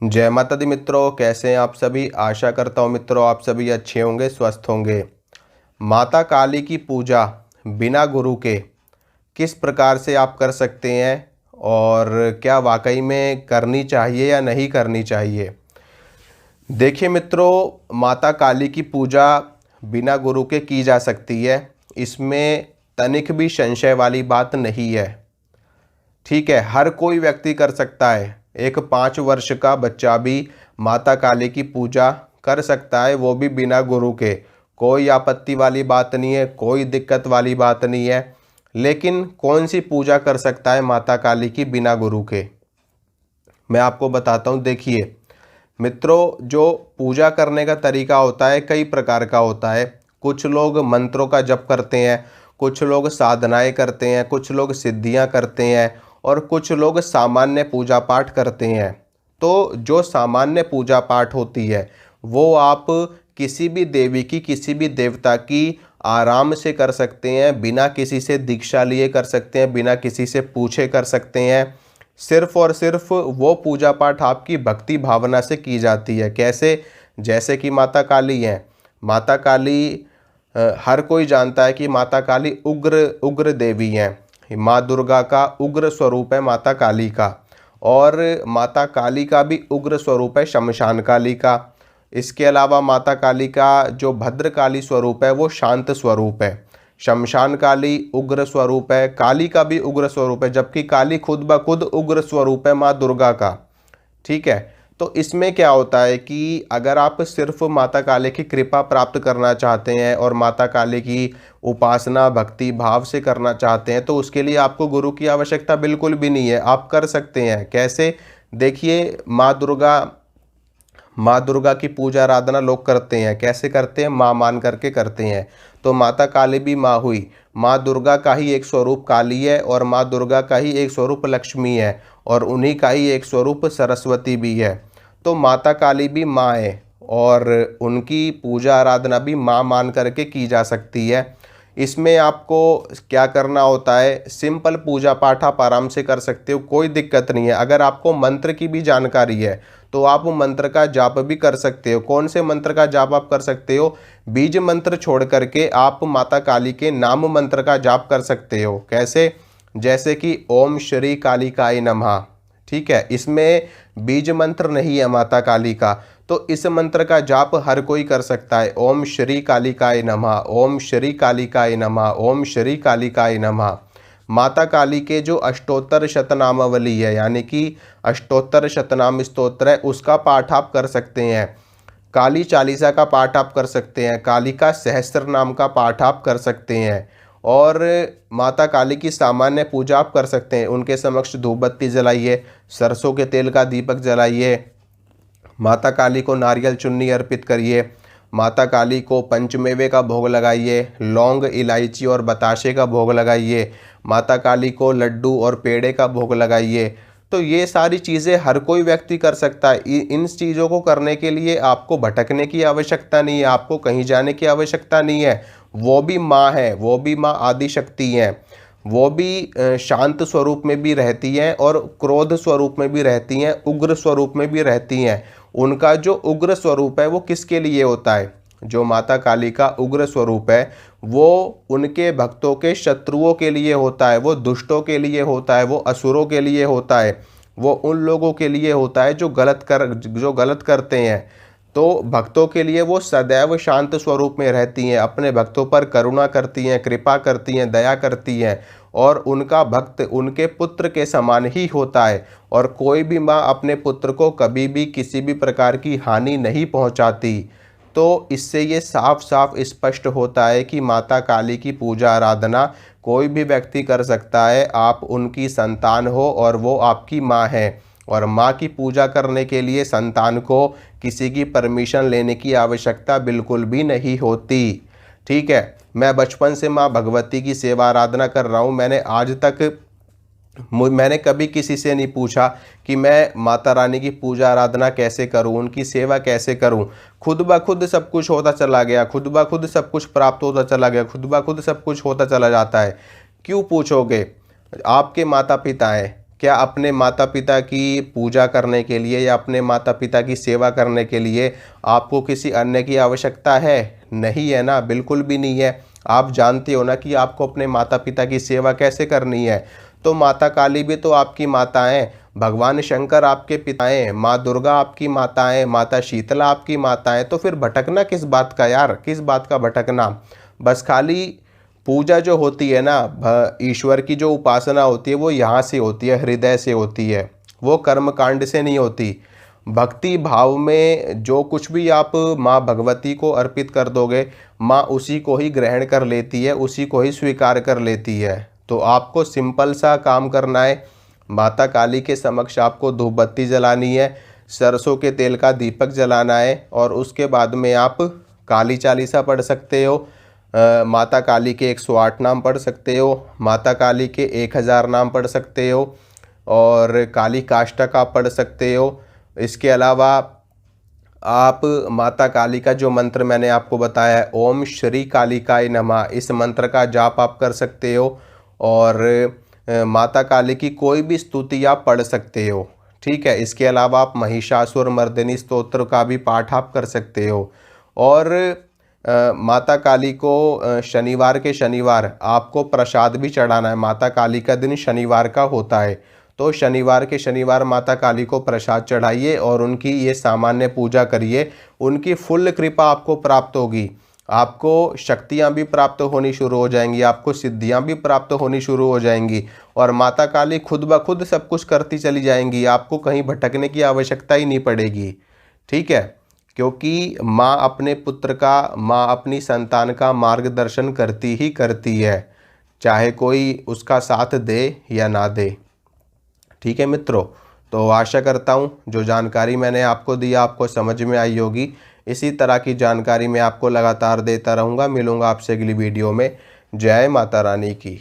जय माता दी मित्रों, कैसे हैं आप सभी। आशा करता हूँ मित्रों आप सभी अच्छे होंगे, स्वस्थ होंगे। माता काली की पूजा बिना गुरु के किस प्रकार से आप कर सकते हैं और क्या वाकई में करनी चाहिए या नहीं करनी चाहिए। देखिए मित्रों, माता काली की पूजा बिना गुरु के की जा सकती है, इसमें तनिक भी संशय वाली बात नहीं है। ठीक है, हर कोई व्यक्ति कर सकता है। एक 5 वर्ष का बच्चा भी माता काली की पूजा कर सकता है, वो भी बिना गुरु के। कोई आपत्ति वाली बात नहीं है, कोई दिक्कत वाली बात नहीं है। लेकिन कौन सी पूजा कर सकता है माता काली की बिना गुरु के, मैं आपको बताता हूँ। देखिए मित्रों, जो पूजा करने का तरीका होता है कई प्रकार का होता है। कुछ लोग मंत्रों का जप करते हैं, कुछ लोग साधनाएं करते हैं, कुछ लोग सिद्धियां करते हैं और कुछ लोग सामान्य पूजा पाठ करते हैं। तो जो सामान्य पूजा पाठ होती है वो आप किसी भी देवी की, किसी भी देवता की आराम से कर सकते हैं, बिना किसी से दीक्षा लिए कर सकते हैं, बिना किसी से पूछे कर सकते हैं। सिर्फ और सिर्फ वो पूजा पाठ आपकी भक्ति भावना से की जाती है। कैसे? जैसे कि माता काली हैं। माता काली हर कोई जानता है कि माता काली उग्र उग्र देवी हैं। माँ दुर्गा का उग्र स्वरूप है माता काली का, और माता काली का भी उग्र स्वरूप है शमशान काली का। इसके अलावा माता काली का जो भद्रकाली स्वरूप है वो शांत स्वरूप है। शमशान काली उग्र स्वरूप है, काली का भी उग्र स्वरूप है, जबकि काली खुद ब खुद उग्र स्वरूप है माँ दुर्गा का। ठीक है, तो इसमें क्या होता है कि अगर आप सिर्फ माता काली की कृपा प्राप्त करना चाहते हैं और माता काली की उपासना भक्ति भाव से करना चाहते हैं तो उसके लिए आपको गुरु की आवश्यकता बिल्कुल भी नहीं है, आप कर सकते हैं। कैसे? देखिए, माँ दुर्गा की पूजा आराधना लोग करते हैं। कैसे करते हैं? माँ मान करके करते हैं। तो माता काली भी माँ हुई। माँ दुर्गा का ही एक स्वरूप काली है और माँ दुर्गा का ही एक स्वरूप लक्ष्मी है और उन्हीं का ही एक स्वरूप सरस्वती भी है। तो माता काली भी माँ है और उनकी पूजा आराधना भी माँ मान करके की जा सकती है। इसमें आपको क्या करना होता है, सिंपल पूजा पाठ आप आराम से कर सकते हो, कोई दिक्कत नहीं है। अगर आपको मंत्र की भी जानकारी है तो आप मंत्र का जाप भी कर सकते हो। कौन से मंत्र का जाप आप कर सकते हो? बीज मंत्र छोड़ करके आप माता काली के नाम मंत्र का जाप कर सकते हो। कैसे? जैसे कि ओम श्री कालिकाय नमः। ठीक है, इसमें बीज मंत्र नहीं है माता काली का, तो इस मंत्र का जाप हर कोई कर सकता है। ओम श्री कालिकाय नमः, ओम श्री कालिकाय नमः, ओम श्री कालिकाय नमः। माता काली के जो अष्टोत्तर शतनामावली है, यानी कि अष्टोत्तर शतनाम स्तोत्र है, उसका पाठ आप कर सकते हैं। काली चालीसा का पाठ आप कर सकते हैं, काली का सहस्त्र नाम का पाठ आप कर सकते हैं और माता काली की सामान्य पूजा आप कर सकते हैं। उनके समक्ष धूप बत्ती जलाइए, सरसों के तेल का दीपक जलाइए, माता काली को नारियल चुन्नी अर्पित करिए, माता काली को पंचमेवे का भोग लगाइए, लौंग इलायची और बताशे का भोग लगाइए, माता काली को लड्डू और पेड़े का भोग लगाइए। तो ये सारी चीज़ें हर कोई व्यक्ति कर सकता है। इन चीज़ों को करने के लिए आपको भटकने की आवश्यकता नहीं है, आपको कहीं जाने की आवश्यकता नहीं है। वो भी माँ है, वो भी माँ आदि शक्ति हैं, वो भी शांत स्वरूप में भी रहती हैं और क्रोध स्वरूप में भी रहती हैं, उग्र स्वरूप में भी रहती हैं। उनका जो उग्र स्वरूप है वो किसके लिए होता है? जो माता काली का उग्र स्वरूप है वो उनके भक्तों के शत्रुओं के लिए होता है, वो दुष्टों के लिए होता है, वो असुरों के लिए होता है, वो उन लोगों के लिए होता है जो गलत करते हैं। तो भक्तों के लिए वो सदैव शांत स्वरूप में रहती हैं, अपने भक्तों पर करुणा करती हैं, कृपा करती हैं, दया करती हैं और उनका भक्त उनके पुत्र के समान ही होता है। और कोई भी माँ अपने पुत्र को कभी भी किसी भी प्रकार की हानि नहीं पहुँचाती। तो इससे ये साफ साफ स्पष्ट होता है कि माता काली की पूजा आराधना कोई भी व्यक्ति कर सकता है। आप उनकी संतान हो और वो आपकी माँ है, और माँ की पूजा करने के लिए संतान को किसी की परमिशन लेने की आवश्यकता बिल्कुल भी नहीं होती। ठीक है, मैं बचपन से माँ भगवती की सेवा आराधना कर रहा हूँ। मैंने कभी किसी से नहीं पूछा कि मैं माता रानी की पूजा आराधना कैसे करूं, उनकी सेवा कैसे करूं। खुद ब खुद सब कुछ होता चला गया, खुद ब खुद सब कुछ प्राप्त होता चला गया, खुद ब खुद सब कुछ होता चला जाता है। क्यों पूछोगे? आपके माता पिता हैं, क्या अपने माता पिता की पूजा करने के लिए या अपने माता पिता की सेवा करने के लिए आपको किसी अन्य की आवश्यकता है? नहीं है ना, बिल्कुल भी नहीं है। आप जानते हो ना कि आपको अपने माता पिता की सेवा कैसे करनी है। तो माता काली भी तो आपकी माता हैं, भगवान शंकर आपके पिता हैं, माँ दुर्गा आपकी माता हैं, माता शीतला आपकी माता हैं। तो फिर भटकना किस बात का यार, किस बात का भटकना। बस खाली पूजा जो होती है ना, ईश्वर की जो उपासना होती है वो यहाँ से होती है, हृदय से होती है, वो कर्म कांड से नहीं होती। भक्ति भाव में जो कुछ भी आप माँ भगवती को अर्पित कर दोगे, माँ उसी को ही ग्रहण कर लेती है, उसी को ही स्वीकार कर लेती है। तो आपको सिंपल सा काम करना है, माता काली के समक्ष आपको धूप बत्ती जलानी है, सरसों के तेल का दीपक जलाना है, और उसके बाद में आप काली चालीसा पढ़ सकते हो, माता काली के 108 नाम पढ़ सकते हो, माता काली के 1000 नाम पढ़ सकते हो, और काली काष्टक आप पढ़ सकते हो। इसके अलावा आप माता काली का जो मंत्र मैंने आपको बताया है, ओम श्री कालिकाय नमः, इस मंत्र का जाप आप कर सकते हो। और माता काली की कोई भी स्तुति आप पढ़ सकते हो, ठीक है। इसके अलावा आप महिषासुर मर्दिनी स्तोत्र का भी पाठ आप कर सकते हो। और माता काली को शनिवार के शनिवार आपको प्रसाद भी चढ़ाना है। माता काली का दिन शनिवार का होता है, तो शनिवार के शनिवार माता काली को प्रसाद चढ़ाइए और उनकी ये सामान्य पूजा करिए। उनकी फुल कृपा आपको प्राप्त होगी, आपको शक्तियाँ भी प्राप्त होनी शुरू हो जाएंगी, आपको सिद्धियाँ भी प्राप्त होनी शुरू हो जाएंगी, और माता काली खुद ब खुद सब कुछ करती चली जाएंगी। आपको कहीं भटकने की आवश्यकता ही नहीं पड़ेगी, ठीक है। क्योंकि माँ अपने पुत्र का, माँ अपनी संतान का मार्गदर्शन करती ही करती है, चाहे कोई उसका साथ दे या ना दे, ठीक है मित्रों। तो आशा करता हूँ जो जानकारी मैंने आपको दी आपको समझ में आई होगी। इसी तरह की जानकारी मैं आपको लगातार देता रहूँगा। मिलूँगा आपसे अगली वीडियो में। जय माता रानी की।